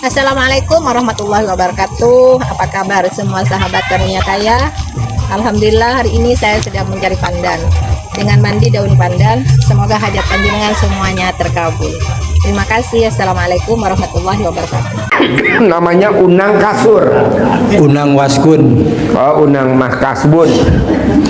Assalamualaikum warahmatullahi wabarakatuh. Apa kabar semua sahabat karunia kaya? Alhamdulillah hari ini saya sedang mencari pandan. Dengan mandi daun pandan, semoga hajat panjenengan semuanya terkabul. Terima kasih. Assalamualaikum warahmatullahi wabarakatuh. Namanya Unang Kasur. Unang Waskun Oh, Unang Mah Kasbun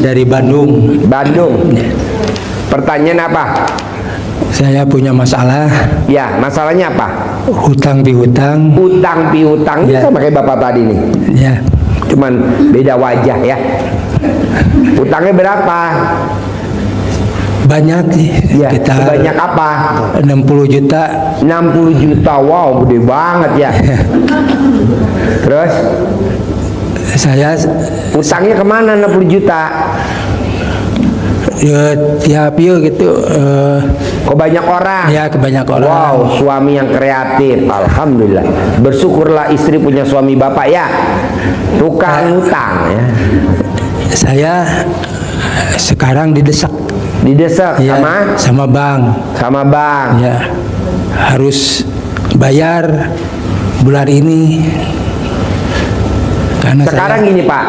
dari Bandung. Bandung. Pertanyaan apa? Saya punya masalah Ya, masalahnya apa? hutang piutang. Utang piutang Ya. sama kayak bapak tadi nih. Ya, Cuman beda wajah ya. Utangnya berapa? banyak sih. Ya, Sekitar sebanyak apa? 60 juta. 60 juta. Wow, gede banget ya. Terus Saya utangnya kemana 60 juta? tiap yuk gitu Kok banyak orang? ya ke banyak orang. Wow, suami yang kreatif. Alhamdulillah. Bersyukurlah istri punya suami bapak ya. Tukang utang ya. Saya sekarang didesak Didesak ya, sama bank. sama bank. Ya, harus bayar bulan ini. Karena Sekarang gini Pak,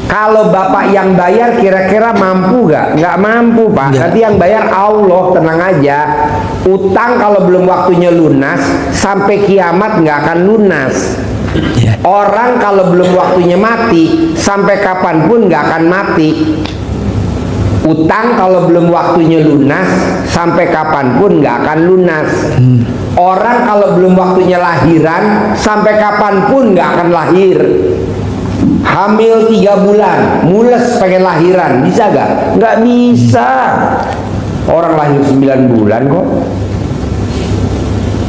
kalau bapak yang bayar kira-kira mampu gak? Nggak mampu Pak. Ya. Nanti yang bayar Allah, tenang aja. Utang kalau belum waktunya lunas, sampai kiamat nggak akan lunas. ya, Orang kalau belum waktunya mati, sampai kapanpun nggak akan mati. Utang kalau belum waktunya lunas, sampai kapanpun nggak akan lunas. Orang kalau belum waktunya lahiran, sampai kapanpun nggak akan lahir. Hamil 3 bulan, mules pengen lahiran, bisa gak? Nggak bisa. Orang lahir 9 bulan kok.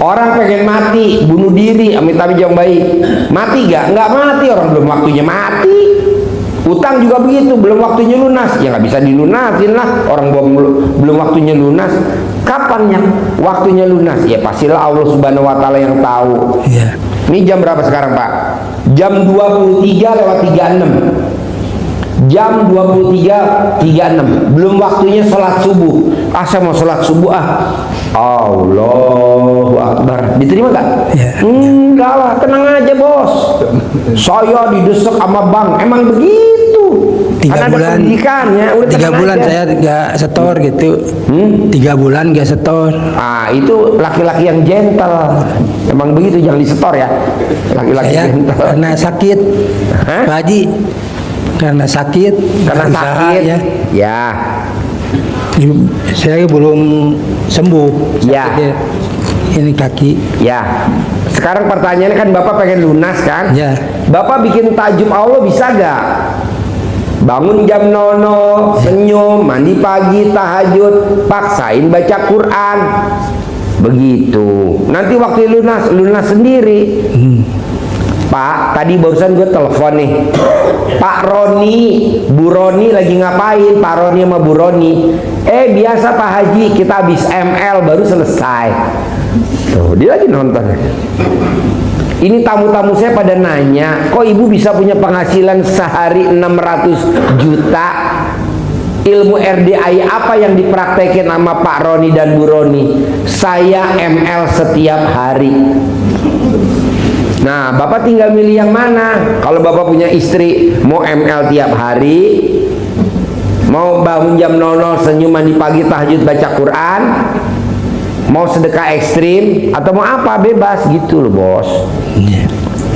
Orang pengen mati, bunuh diri, amit-amit yang baik, mati gak? Nggak mati, orang belum waktunya mati. Utang juga begitu, belum waktunya lunas, ya nggak bisa dilunasin lah. Orang belum waktunya lunas. Kapannya waktunya lunas? Ya pastilah Allah Subhanahu Wa Taala yang tahu. ya. Ini jam berapa sekarang Pak? Jam 23:36. Jam 23:36. Belum waktunya sholat subuh. Saya mau sholat subuh Allahu Akbar. Diterima gak? Ya. Enggak lah, tenang aja bos. Saya didesak sama bank. Emang begitu. 3 Karena ada bulan pendidikannya. Udah 3 tenang bulan aja. saya nggak setor gitu. 3 bulan nggak setor. Itu laki-laki yang gentle. Emang begitu, jangan disetor ya. Laki-laki Saya gentle. karena sakit, Hah? Pak Haji. Karena sakit. Karena usaha, sakit ya. ya. Saya belum sembuh. Ya. Sakitnya. Ini kaki. Ya. Sekarang pertanyaannya kan Bapak pengen lunas kan? Ya. Bapak bikin tajub Allah bisa gak? Bangun jam 00, senyum, mandi pagi, tahajud, paksain baca Quran. Begitu. Nanti waktu lunas sendiri. Pak, tadi barusan gue telepon nih. Pak Roni, Bu Roni lagi ngapain? Pak Roni sama Bu Roni. Biasa Pak Haji, kita habis ML baru selesai. Tuh, dia lagi nonton. Ini tamu-tamu saya pada nanya, kok ibu bisa punya penghasilan sehari 600 juta? Ilmu RDI apa yang dipraktekin sama Pak Roni dan Bu Roni? Saya ML setiap hari. Nah, Bapak tinggal milih yang mana. Kalau Bapak punya istri, mau ML tiap hari, mau bangun jam 00, senyum, mandi pagi, tahajud, baca Quran, mau sedekah ekstrim, atau mau apa, bebas gitu loh bos.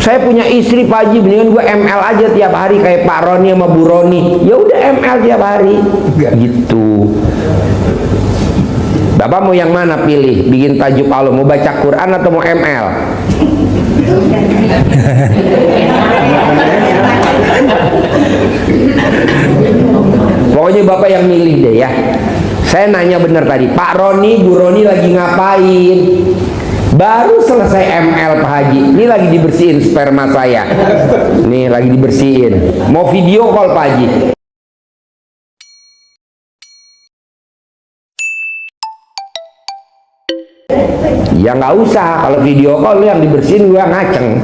Saya punya istri Pak Haji, mendingan gue ML aja tiap hari kayak Pak Roni sama Bu Roni. Ya udah ML tiap hari gitu. Bapak mau yang mana pilih? Bikin tajuk Allah, mau baca Quran atau mau ML? Pokoknya Bapak yang milih deh ya. Saya nanya bener tadi, Pak Roni, Bu Roni lagi ngapain? Baru selesai ML Pak Haji. Ini lagi dibersihin sperma saya. Nih lagi dibersihin. Mau video call Pak Haji. Ya nggak usah, kalau video call lu yang dibersihin gua ngaceng.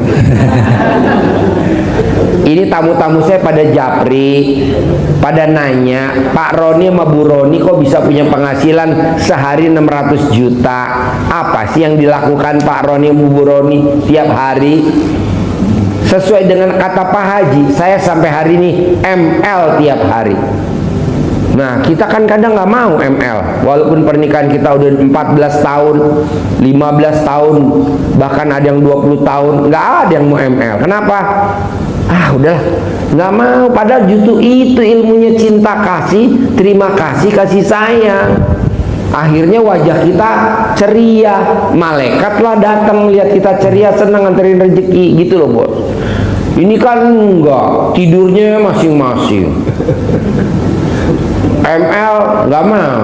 Ini tamu-tamu saya pada japri, pada nanya, Pak Roni sama Bu Roni kok bisa punya penghasilan sehari 600 juta? Apa sih yang dilakukan Pak Roni sama Bu Roni tiap hari? Sesuai dengan kata Pak Haji, saya sampai hari ini ML tiap hari. Nah, kita kan kadang nggak mau ML, walaupun pernikahan kita udah 14 tahun, 15 tahun, bahkan ada yang 20 tahun, nggak ada yang mau ML. Kenapa? Udahlah, nggak mau. Padahal justru itu ilmunya cinta kasih, terima kasih, kasih sayang. Akhirnya wajah kita ceria, malaikatlah datang lihat kita ceria, senang nganterin rezeki, gitu loh bos. Ini kan enggak, tidurnya masing-masing. ML nggak mau.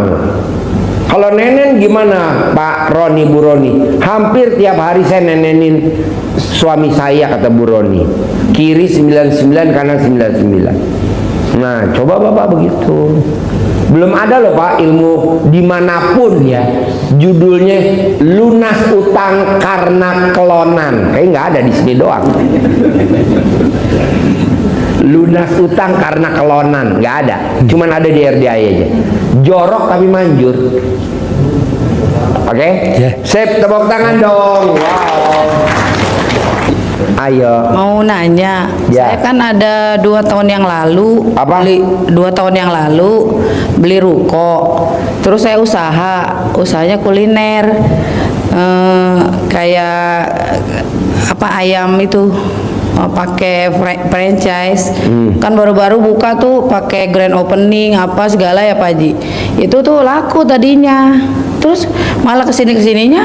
Kalau nenen gimana Pak Roni, Bu Roni? Hampir tiap hari saya nenenin suami saya, kata Bu Roni. Kiri 99, kanan 99. Nah, coba Bapak begitu. Belum ada loh Pak ilmu dimanapun ya, judulnya lunas utang karena kelonan. Kayak nggak ada di sini doang. Lunas utang karena kelonan, nggak ada, cuman ada di RDI aja. Jorok tapi manjur. Oke? Sip, tepuk tangan dong. Wow. Ayo. Mau nanya, Ya. saya kan ada 2 tahun yang lalu Apa? beli 2 tahun yang lalu beli ruko, terus saya usahanya kuliner, kayak apa ayam itu. Pakai franchise kan baru-baru buka tuh, pakai grand opening apa segala ya Pak Haji. Itu tuh laku tadinya, terus malah kesininya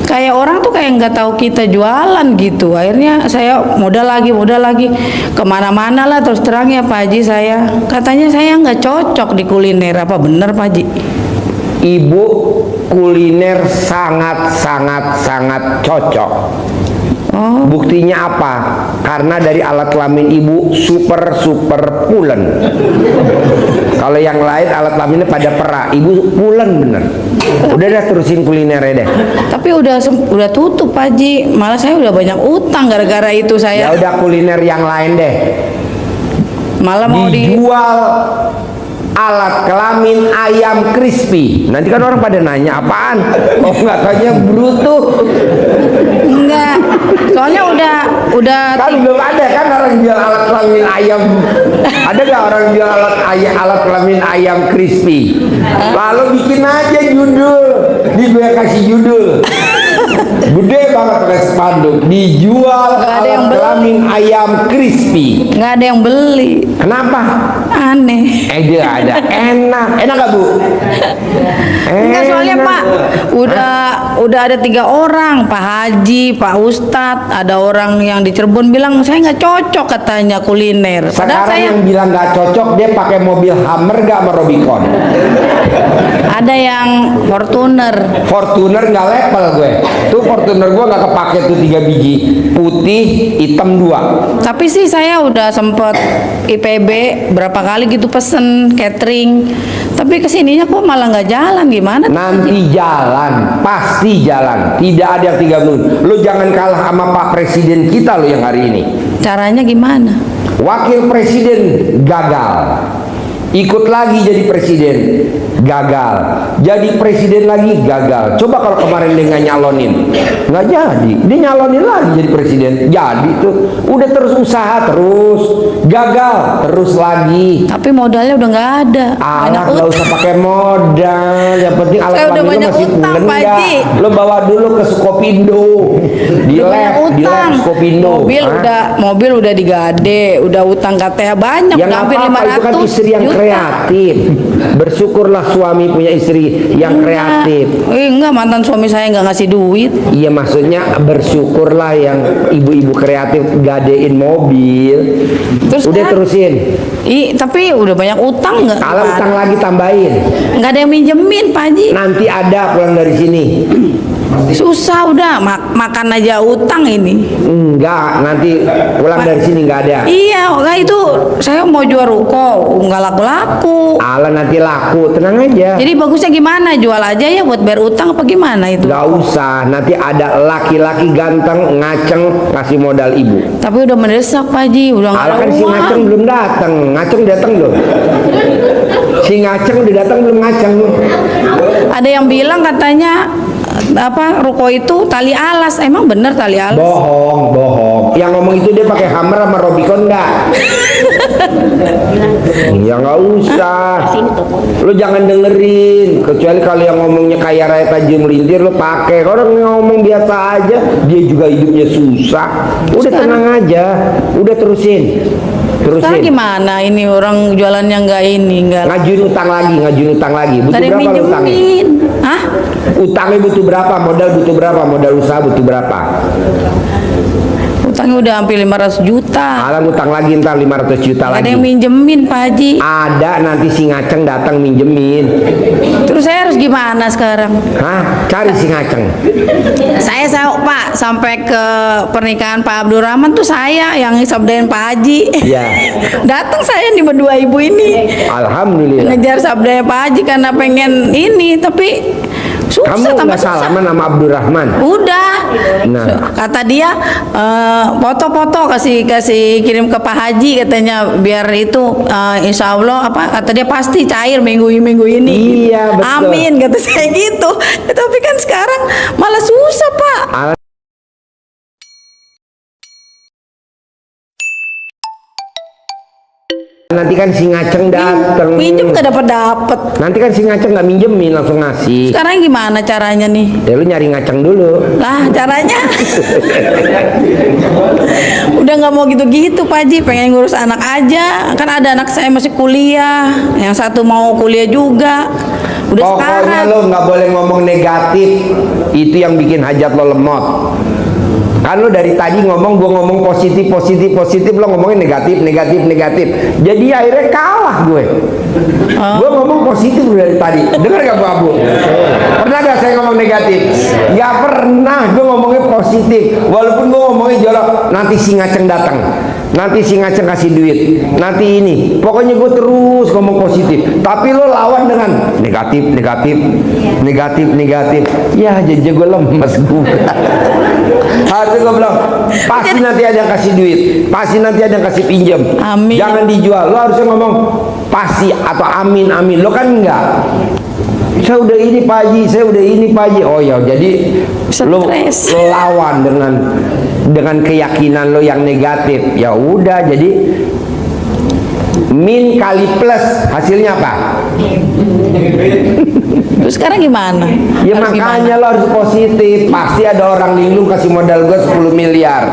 kayak orang tuh kayak nggak tahu kita jualan gitu. Akhirnya saya modal lagi kemana-mana lah. Terus terang ya Pak Haji, saya katanya saya nggak cocok di kuliner. Apa bener Pak Haji? Ibu kuliner sangat cocok. Buktinya apa? Karena dari alat kelamin ibu super pulen. Kalau yang lain alat kelaminnya pada perak, ibu pulen bener. Udah deh, terusin kulinernya deh. Tapi udah tutup Pak Haji. Malah saya udah banyak utang gara-gara itu Ya saya. udah, kuliner yang lain deh. Malah mau Dijual alat kelamin ayam crispy. Nanti kan orang pada nanya apaan? Oh nggak tanya bruto. enggak. Soalnya udah Kan belum ada kan orang jual alat kelamin ayam. Ada nggak orang jual alat kelamin ayam crispy? Lalu bikin aja judul. Di gue kasih judul. Gede banget pakai spanduk. Dijual Nggak ada yang alat beli. kelamin ayam crispy. nggak ada yang beli. Kenapa? Aneh. Dia ada. Enak nggak Bu? Enggak, soalnya Enak. Pak udah ada 3 orang, Pak Haji, Pak Ustadz, ada orang yang di Cirebon bilang saya nggak cocok katanya kuliner. Padahal Sekarang saya yang bilang nggak cocok dia pakai mobil Hummer gak sama Rubicon? ada yang Fortuner. Fortuner nggak level gue. Tuh Fortuner gue nggak kepake tuh 3 biji, putih, hitam 2. Tapi sih saya udah sempet IPB berapa kali gitu pesen catering. Tapi kesininya kok malah nggak jalan, gimana? Nanti jalan, pasti jalan. Tidak ada yang 3 menit. Lo jangan kalah sama Pak Presiden kita lo yang hari ini. Caranya gimana? Wakil Presiden gagal. Ikut lagi jadi presiden, gagal. Jadi presiden lagi, gagal. Coba kalau kemarin dia nggak nyalonin, nggak jadi. Dia nyalonin lagi jadi presiden, jadi tuh. Udah terus usaha terus, gagal terus lagi. Tapi modalnya udah nggak ada. Alat nggak usah pakai modal, yang penting alat Saya udah kelamin lo banyak masih utang, pulen Pak nggak? Haji. Lo bawa dulu ke Sukopindo, di Udah banyak utang. Sukopindo. Mobil udah digade, udah utang KTA banyak, Yang udah hampir apa-apa, itu kan 500 istri yang juta. kreatif. Bersyukurlah suami punya istri yang kreatif. Enggak, mantan suami saya nggak ngasih duit. Iya, maksudnya bersyukurlah yang ibu-ibu kreatif gadein mobil. Terus Udah sekarang- terusin. Tapi udah banyak utang nggak? Kalau utang lagi tambahin. Nggak ada yang minjemin Pak Haji. Nanti ada pulang dari sini. Susah udah makan aja utang ini. Enggak, nanti pulang dari sini nggak ada. Iya, enggak itu saya mau jual ruko, nggak laku-laku. Ala nanti laku, tenang aja. Jadi bagusnya gimana? Jual aja ya buat bayar utang apa gimana itu? Nggak usah, nanti ada laki-laki ganteng ngaceng kasih modal ibu. Tapi udah mendesak Pak Haji, udah nggak Ala ada kan si uang. ngaceng belum datang, ngaceng datang belum? Si ngaceng udah datang belum ngaceng? Ada yang bilang katanya apa ruko itu tali alas, emang bener tali alas? Bohong, bohong. Yang ngomong itu dia pakai Hammer sama Robicon nggak? Ya nggak usah. Lu jangan dengerin. Kecuali kalau yang ngomongnya kayak Raya Tanjung Melintir lu pakai. Orang yang ngomong biasa aja, dia juga hidupnya susah. Udah tenang aja. Udah terusin. Sekarang gimana ini orang jualannya nggak nggak Ngajuin utang lagi. Butuh tadi berapa lu utangnya? minjemin. Hah? Utangnya butuh berapa? Modal butuh berapa? Modal usaha butuh berapa? Utangnya udah hampir 500 juta. Alang utang lagi ntar 500 juta Nggak ada lagi. yang minjemin Pak Haji. Ada, nanti si ngaceng datang minjemin. Terus saya harus gimana sekarang? Hah? Cari si ngaceng. Saya Pak sampai ke pernikahan Pak Abdurrahman tuh saya yang sabdain Pak Haji. Iya. Datang saya nih berdua ibu ini Alhamdulillah. ngejar sabdanya Pak Haji karena pengen ini, tapi susah. Kamu tambah nggak susah. salaman sama Abdurrahman? Udah. Nah. Kata dia foto-foto kasih kirim ke Pak Haji katanya biar itu insya Allah apa kata dia pasti cair minggu ini. Iya, betul. Amin kata saya gitu. Tapi kan sekarang malah susah Pak. Nanti kan si ngaceng dateng. Pinjem gak dapat. Nanti kan si ngaceng nggak minjemin, langsung ngasih. Sekarang gimana caranya nih? Ya lu nyari ngaceng dulu. Lah caranya udah nggak mau gitu-gitu Pak Haji, pengen ngurus anak aja. Kan ada anak saya masih kuliah, yang satu mau kuliah juga. Udah Pokoknya sekarang. lo nggak boleh ngomong negatif. Itu yang bikin hajat lo lemot. Kan lo dari tadi ngomong, gue ngomong positif, lo ngomongin negatif. Jadi akhirnya kalah gue. Gue ngomong positif dari tadi. Dengar gak Bu Abu? Pernah gak saya ngomong negatif? Gak pernah. Gue ngomongnya positif. Walaupun gue ngomongnya jorok. Nanti si ngaceng datang. Nanti si ngaceng kasih duit. Nanti ini. Pokoknya gue terus ngomong positif. Tapi lo lawan dengan negatif. Ya jadi gue lemes gue. Harusnya gue bilang pasti nanti ada yang kasih duit, pasti nanti ada yang kasih pinjam. Amin. Jangan dijual. Lo harusnya ngomong pasti atau amin. Lo kan enggak. Saya udah ini Pak Haji. Oh ya, jadi lo lawan dengan keyakinan lo yang negatif. Ya udah, jadi min kali plus hasilnya apa? Terus sekarang gimana? Ya Harus makanya gimana? lo harus positif. Pasti ada orang linglung kasih modal gue 10 miliar.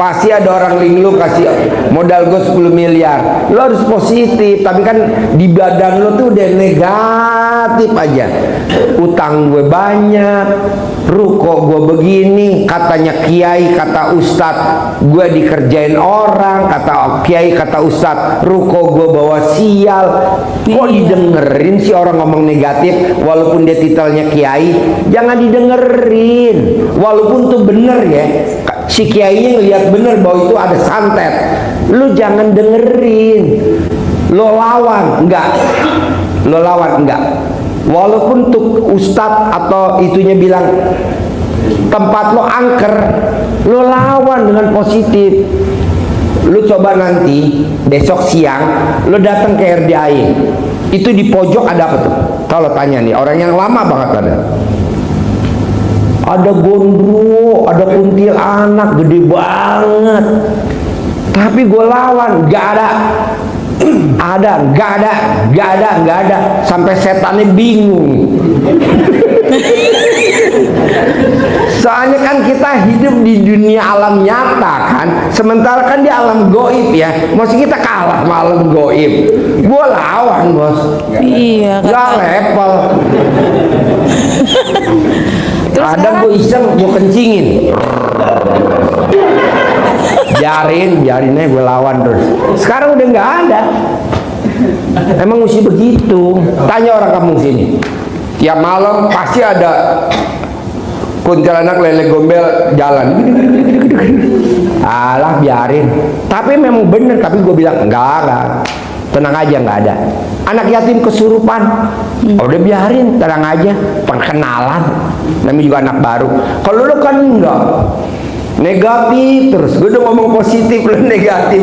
Pasti ada orang linglung kasih modal gue 10 miliar. Lo harus positif. Tapi kan di badan lo tuh udah negatif aja. Utang gue banyak, ruko gue begini, katanya kiai, kata ustadz gue dikerjain orang, kata kiai, kata ustadz ruko gue bawa sial. Kok didengerin sih orang ngomong negatif? Walaupun dia titelnya kiai, jangan didengerin. Walaupun tuh bener ya, si kiainya ngelihat bener bahwa itu ada santet, lu jangan dengerin. Lo lawan enggak? Walaupun tuh ustadz atau itunya bilang tempat lo angker, lo lawan dengan positif. Lu coba nanti besok siang lu datang ke RDAI, itu di pojok ada apa tuh? Kalau tanya nih orang yang lama banget ada gondro, ada kuntilanak gede banget, tapi gue lawan, gak ada, sampai setannya bingung. Soalnya kan kita hidup di dunia alam nyata kan, sementara kan di alam goib ya. Maksud kita kalah sama alam goib. Gue lawan bos. Iya. Gak level. Ada gue iseng, gue kencingin. Biarin aja gue lawan terus. Sekarang udah nggak ada. Emang mesti begitu. Tanya orang kampung sini. Tiap malam pasti ada kuntilanak lele gombel jalan. Alah biarin. Tapi memang bener, tapi gue bilang enggak. Tenang aja, nggak ada. Anak yatim kesurupan, udah biarin, tenang aja. Perkenalan, namanya juga anak baru. Kalau lu kan enggak, negatif terus. Gue udah ngomong positif, lu negatif.